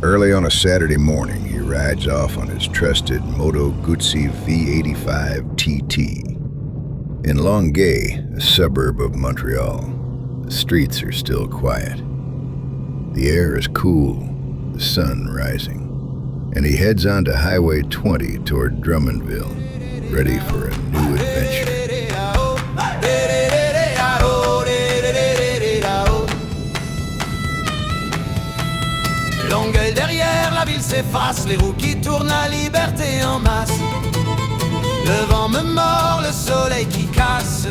Early on a Saturday morning, he rides off on his trusted Moto V85 TT. In Longueuil, a suburb of Montreal, the streets are still quiet. The air is cool, the sun rising, and he heads onto Highway 20 toward Drummondville, ready for a new adventure. Longueuil derrière, la ville s'efface, les roues qui tournent, la liberté en masse. Le vent me mord, le soleil qui casse.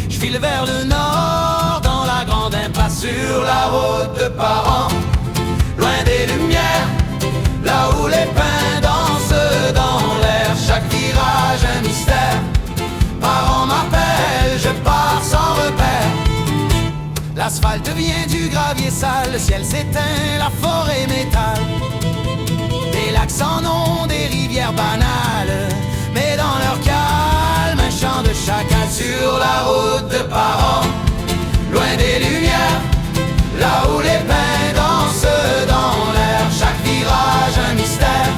Je file vers le nord, dans la grande impasse, sur la route de Parent. Loin des lumières, là où les pins dansent dans l'air. Chaque virage un mystère. Parent m'appelle, je pars sans repère. L'asphalte devient du gravier sale, le ciel s'éteint, la forêt m'étale. Des lacs sans nom, des rivières banales, mais dans leur calme, un chant de chacal sur la route de Parent. Loin des lumières, là où les pins dansent dans l'air. Chaque virage un mystère.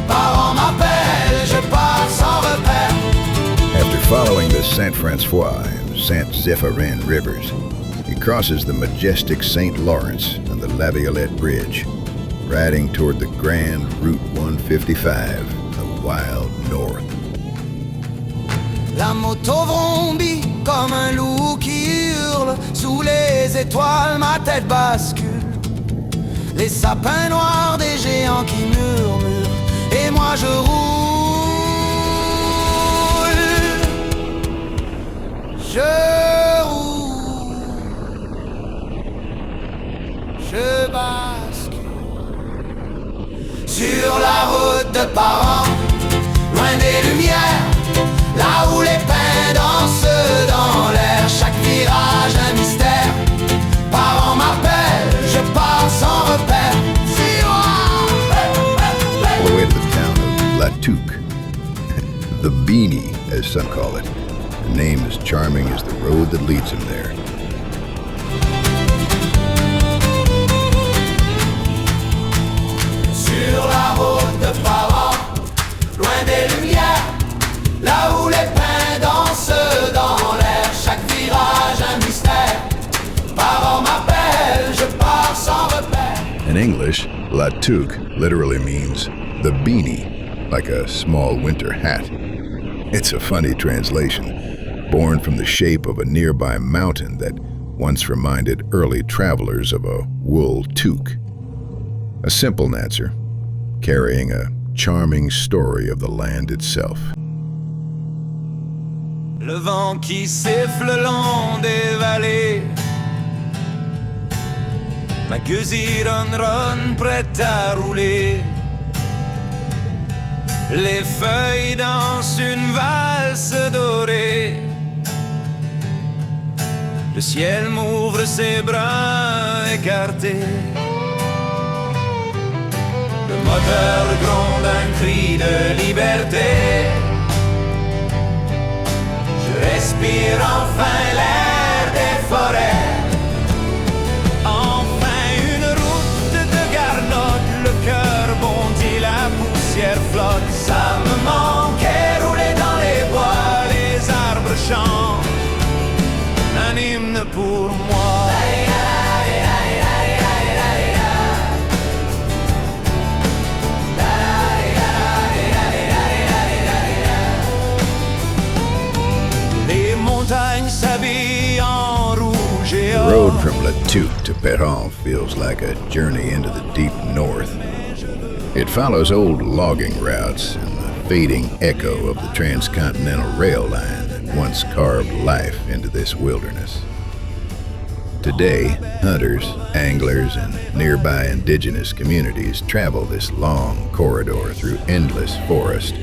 Parent m'appelle, je pars sans repère. After following the Saint Francois and Saint Zéphirin rivers, he crosses the majestic St. Lawrence and the Laviolette Bridge, riding toward the grand Route 155, the wild north. La moto vrombit comme un loup qui hurle. Sous les étoiles, ma tête bascule. Les sapins noirs des géants qui murmurent. Et moi je roule. Je roule. Je bascule. Sur la route de Parent, loin des lumières, là où les pins dansent dans l'air. Chaque virage un mystère. Parent m'appelle, je pars sans repère. All the way to the town of La Tuque, the Beanie, as some call it. The name is charming as the road that leads him there. Sur la route de Parent, loin des lumières, là où les pins dansent dans l'air. Chaque virage un mystère. Parent m'appelle, je pars sans repère. In English, La Tuque literally means the beanie, like a small winter hat. It's a funny translation, born from the shape of a nearby mountain that once reminded early travelers of a wool toque. A simple answer, carrying a charming story of the land itself. Le vent qui siffle le long des vallées. Ma gueusie ronronne prête à rouler. Les feuilles dansent une valse dorée. Le ciel m'ouvre ses bras écartés. Le moteur gronde un cri de liberté. Je respire enfin l'air des forêts. Enfin une route de garnotte. Le cœur bondit, la poussière flotte. Ça me manquait, rouler dans les bois. Les arbres chantent un hymne pour moi. Les montagnes s'habillent en rouge et The or. road from La Tuque to Perron feels like a journey into the deep north. It follows old logging routes and the fading echo of the transcontinental rail line that once carved life into this wilderness. Today, hunters, anglers, and nearby indigenous communities travel this long corridor through endless forest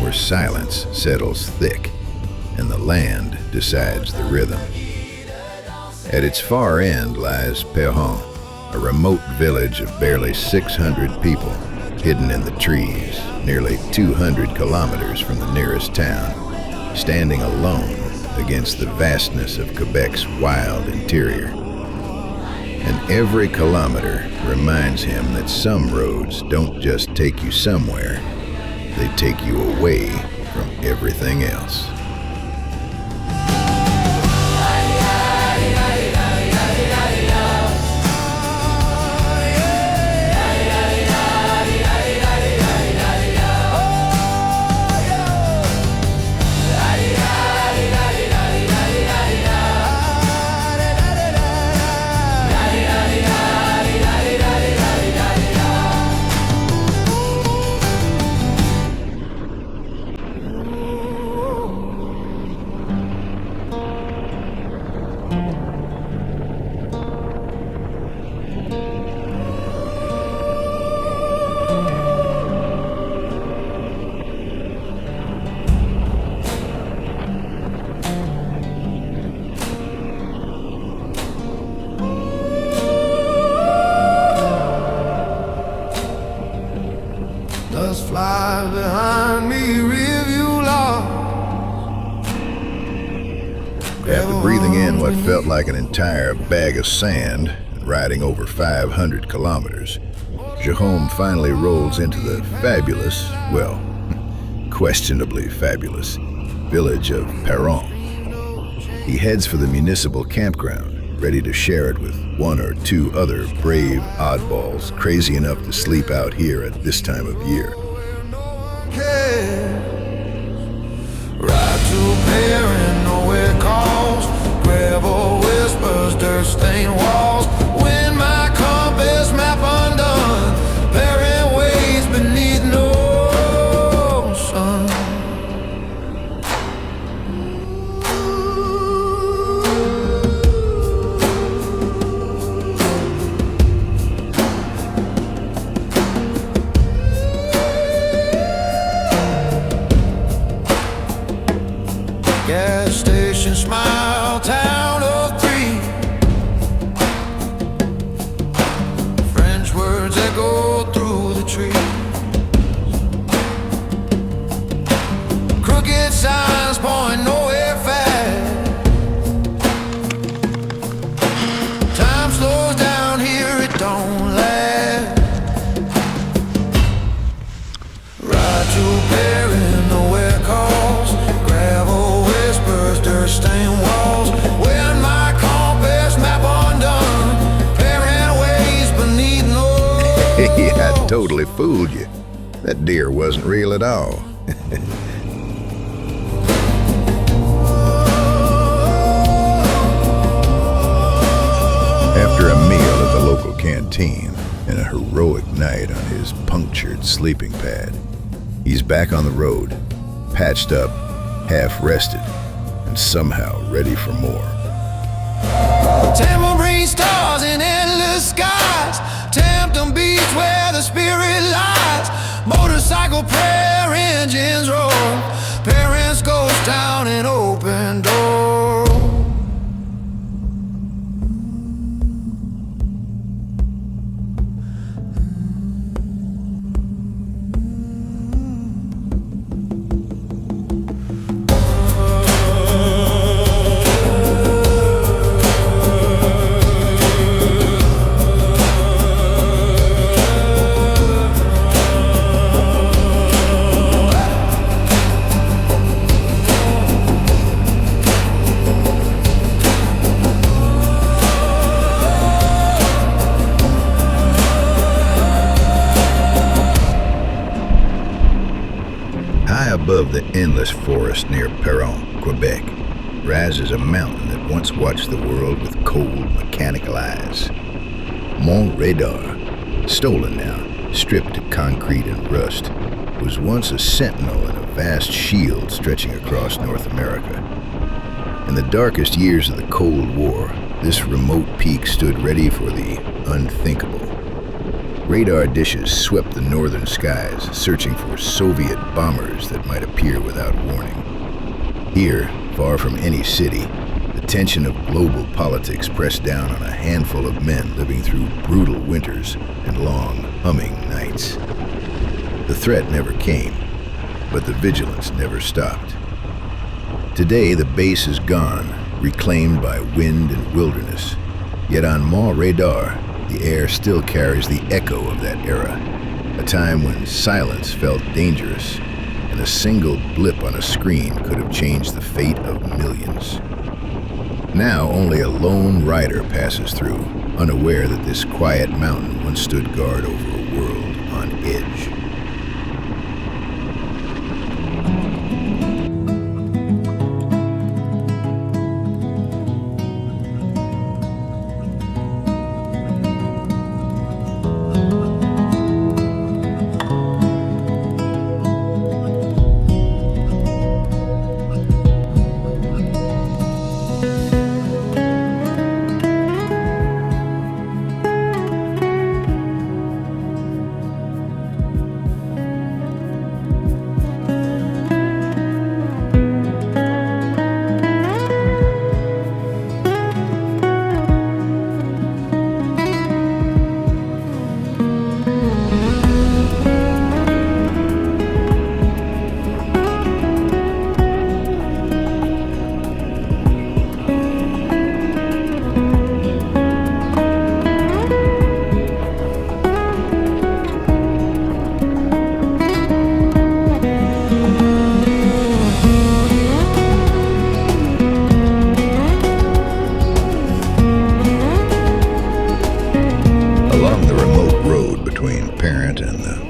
where silence settles thick and the land decides the rhythm. At its far end lies Perron, a remote village of barely 600 people, hidden in the trees, nearly 200 kilometers from the nearest town, standing alone against the vastness of Quebec's wild interior. And every kilometer reminds him that some roads don't just take you somewhere, they take you away from everything else. Fly behind me, review log. After breathing in what felt like an entire bag of sand and riding over 500 kilometers, Jérôme finally rolls into the fabulous, well, questionably fabulous, village of Perron. He heads for the municipal campground, ready to share it with one or two other brave oddballs crazy enough to sleep out here at this time of year. Ride to Perron, nowhere calls. Gravel whispers, dirt stained walls. When my compass map undone, Perron waves beneath no sun. Gas station, smile, town of three. French words echo through the tree. Crooked signs point nowhere fast. Time slows down here, it don't last. Ride to Perron, nowhere calls. Gravel whispers, dirt stained walls. When my compass map undone, Perron waves beneath no Yeah, I totally fooled you. That deer wasn't real at all. After a meal at the local canteen and a heroic night on his punctured sleeping pad, he's back on the road, patched up, half-rested, and somehow ready for more. tambourine stars in endless skies. Tempting beats where the spirit lies. Motorcycle prayer engines roar. Parents ghost down an open door. Above the endless forest near Perron, Quebec, rises a mountain that once watched the world with cold, mechanical eyes. Mont Reserve, stolen now, stripped to concrete and rust, was once a sentinel in a vast shield stretching across North America. In the darkest years of the Cold War, this remote peak stood ready for the unthinkable. Radar dishes swept the northern skies, searching for Soviet bombers that might appear without warning. Here, far from any city, the tension of global politics pressed down on a handful of men living through brutal winters and long, humming nights. The threat never came, but the vigilance never stopped. Today, the base is gone, reclaimed by wind and wilderness. Yet on Mont radar, the air still carries the echo of that era, a time when silence felt dangerous, and a single blip on a screen could have changed the fate of millions. Now only a lone rider passes through, unaware that this quiet mountain once stood guard over a world on edge.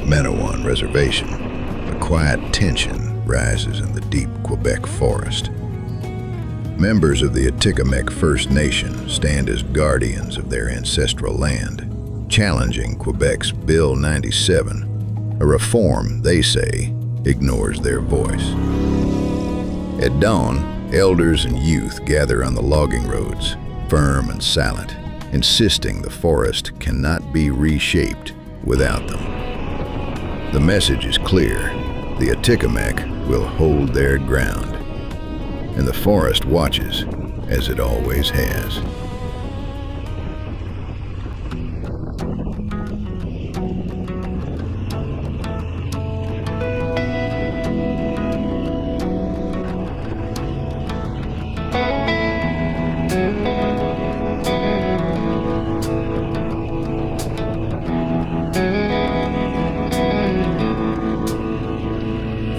Manawan Reservation, a quiet tension rises in the deep Quebec forest. Members of the Atikamekw First Nation stand as guardians of their ancestral land, challenging Quebec's Bill 97, a reform they say ignores their voice. At dawn, elders and youth gather on the logging roads, firm and silent, insisting the forest cannot be reshaped without them. The message is clear: the Atikamekw will hold their ground, and the forest watches as it always has.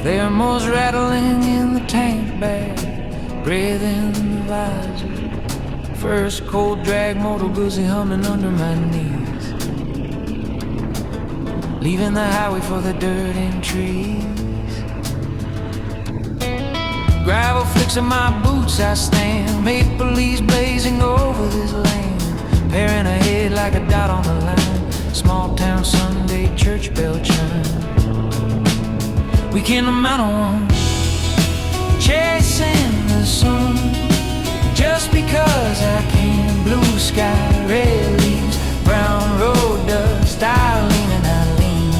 Thermals rattling in the tank bag, breath in the visor. First cold drag, Moto boozy humming under my knees. Leaving the highway for the dirt and trees. Gravel flicks in my boots I stand, maple leaves blazing over this land. Peering ahead like a dot on the line, small town Sunday church bell chime. Weekend of Manawan, chasing the sun. Just because I can, blue sky, red leaves, brown road dust, I lean and I lean,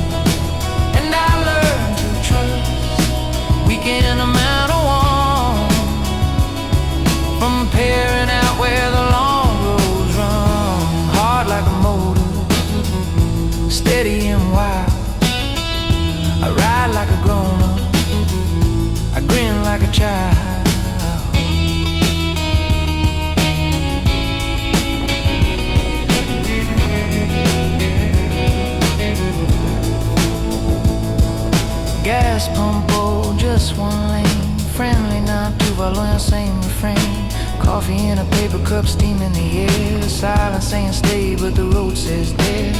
and I learn to trust. Weekend of Manawan, from peering out where the long roads run, hard like a motor, steady and wild. I ride like a grown-up, I grin like a child. Gas pump, oh, just one lane, friendly, not too violent, same refrain. Coffee in a paper cup, steam in the air, silence saying stay, but the road says there.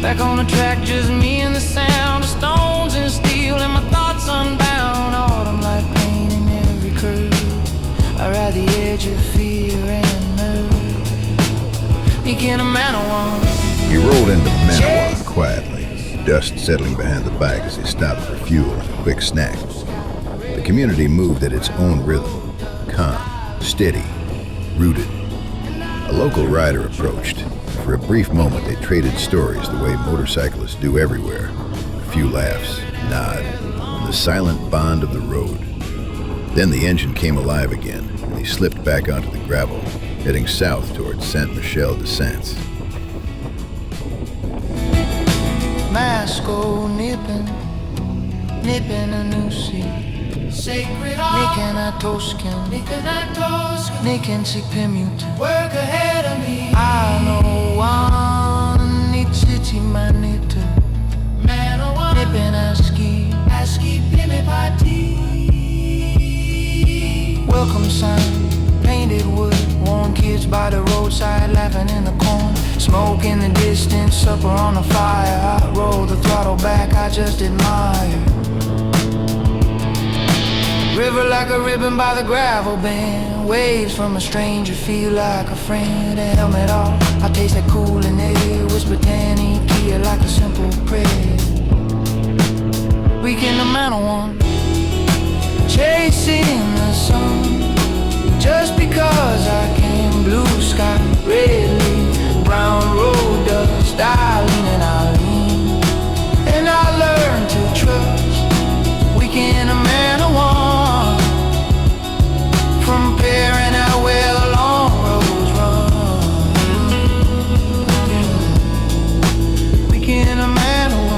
Back on the track, just me and the sound of stones and steel, and my thoughts unbound. Autumn like pain in every curve, I ride the edge of fear and nerve. Begin a Manawan. He rolled into Manawan quietly, dust settling behind the bike as he stopped for fuel and a quick snack. The community moved at its own rhythm, calm, steady, rooted. A local rider approached. For a brief moment, they traded stories the way motorcyclists do everywhere. A few laughs, a nod, and the silent bond of the road. Then the engine came alive again, and he slipped back onto the gravel, heading south towards Saint-Michel-de-Saintes. Masco nipping a new seat. Sacred Nicken a Toscan, Nicken sick pimute. Work ahead of me. I know one, it's manita. Manawan nipping a ski pimmy party. Welcome sign, painted wood. Worn kids by the roadside laughing in the corn. Smoke in the distance, supper on the fire. I roll the throttle back, I just admire. River like a ribbon by the gravel band. Waves from a stranger feel like a friend. A helmet off, I taste that cooling air. Whisper Tanny Kia like a simple prayer. Weekend of Manawan, chasing the sun. Just because I can, blue sky, red leaf, brown road dust. I lean and I lean, and I learn to trust. Weekend of Manawan. From pairing out where the long roads run. Weekend of Manawan.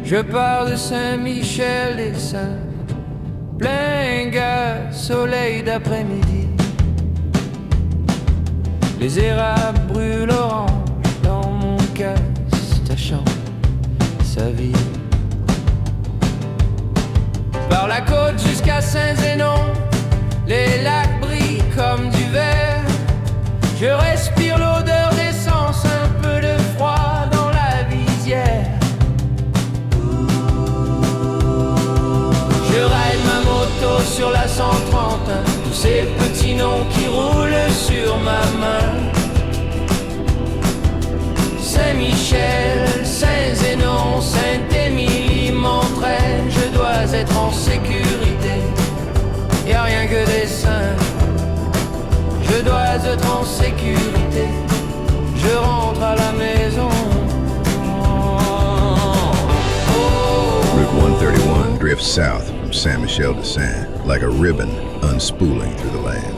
Je pars de Saint-Michel-des-Saintes, plein gaz, soleil d'après-midi. Les érables brûlent orange dans mon casque, tachant sa vie. Par la côte jusqu'à Saint-Zénon, les lacs brillent comme du verre. Je respire l'odeur d'essence, un peu de froid dans la visière. Je ride ma moto sur la 131, tous ces petits noms qui roulent sur ma main. Saint-Michel, Saint-Zénon, Sainte-Émilie m'entraîne. Je dois être en sécurité, y'a rien que des saints. Je dois être en sécurité, je rentre à la maison. Route 131 drifts south from Saint-Michel-de-Saintes like a ribbon unspooling through the land.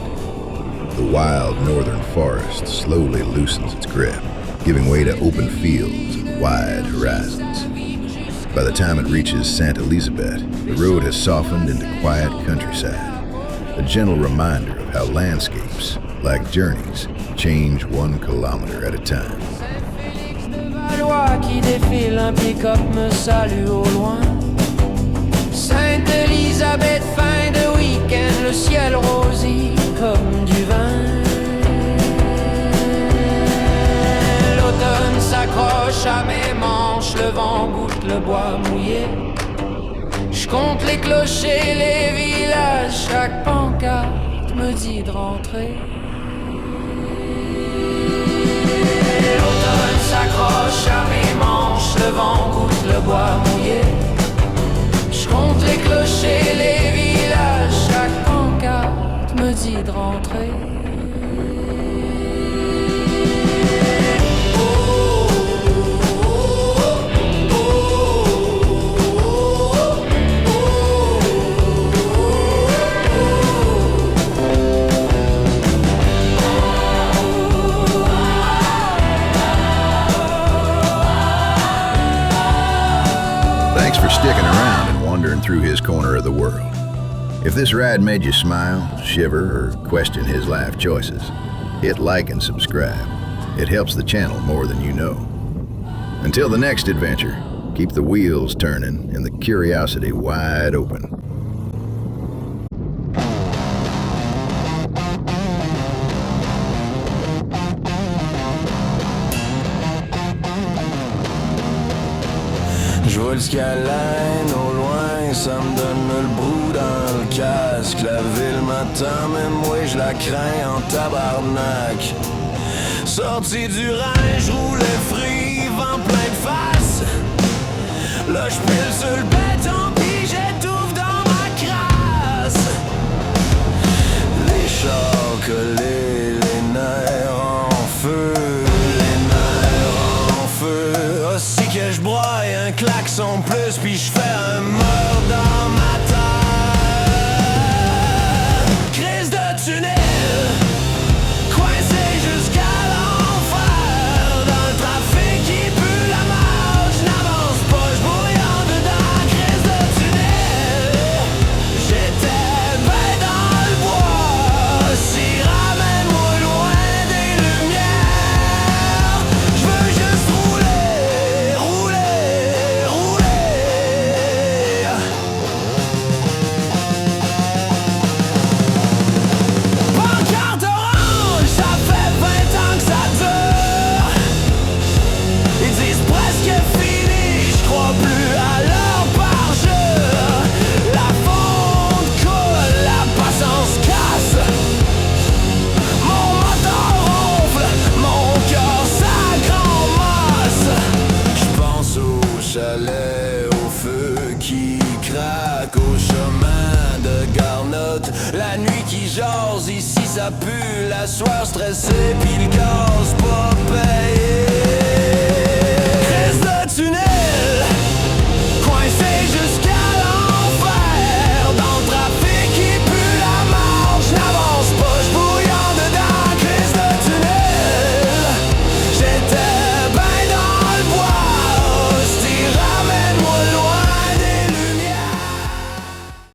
The wild northern forest slowly loosens its grip, giving way to open fields and wide horizons. By the time it reaches Saint Elizabeth, the road has softened into quiet countryside, a gentle reminder of how landscapes, like journeys, change 1 kilometer at a time. Qui défile, un pick-up me salue au loin. Sainte-Elisabeth, fin de week-end, le ciel rosit comme du vin. L'automne s'accroche à mes manches, le vent goûte le bois mouillé. Je compte les clochers, les villages, chaque pancarte me dit de rentrer. L'automne s'accroche à mes manches, le vent goûte le bois mouillé. Je compte les clochers, les villages, chaque pancarte me dit de rentrer. Thanks for sticking around and wandering through his corner of the world. If this ride made you smile, shiver, or question his life choices, hit like and subscribe. It helps the channel more than you know. Until the next adventure, keep the wheels turning and the curiosity wide open. escalade au loin, ça me donne le brou dans le casque. La ville m'attend, mais moi je la crains en tabarnak. Sorti du rail, j'roulais free, vent plein de face. Là j'pile sur le béton, pis j'étouffe dans ma crasse. Les chars collés, les nerfs en feu, les nerfs en feu. Aussi que j'broie un klaxon plus, pis j'fais un meurtre dans ma tête. Crise de tunnel, coincé jusqu'à l'enfer. Dans le trafic qui pue la marge, j'n'avance pas, j'brouille en dedans. Crise de tunnel, j'étais ben dans le bois. Si ramène-moi loin des lumières, j'veux juste rouler, rouler, rouler. Pancarte orange, ça fait 20 ans que ça dure. Ils disent presque fini, j'crois plus à leur parjure. La fonte coule, la patience casse. Mon moteur ronfle, mon cœur s'aggrande masse. J'pense au chalet, au feu qui craque, au chemin de garnotte. La nuit qui jase, ici ça pue, la soirée stressée, pis le gaz pas payé.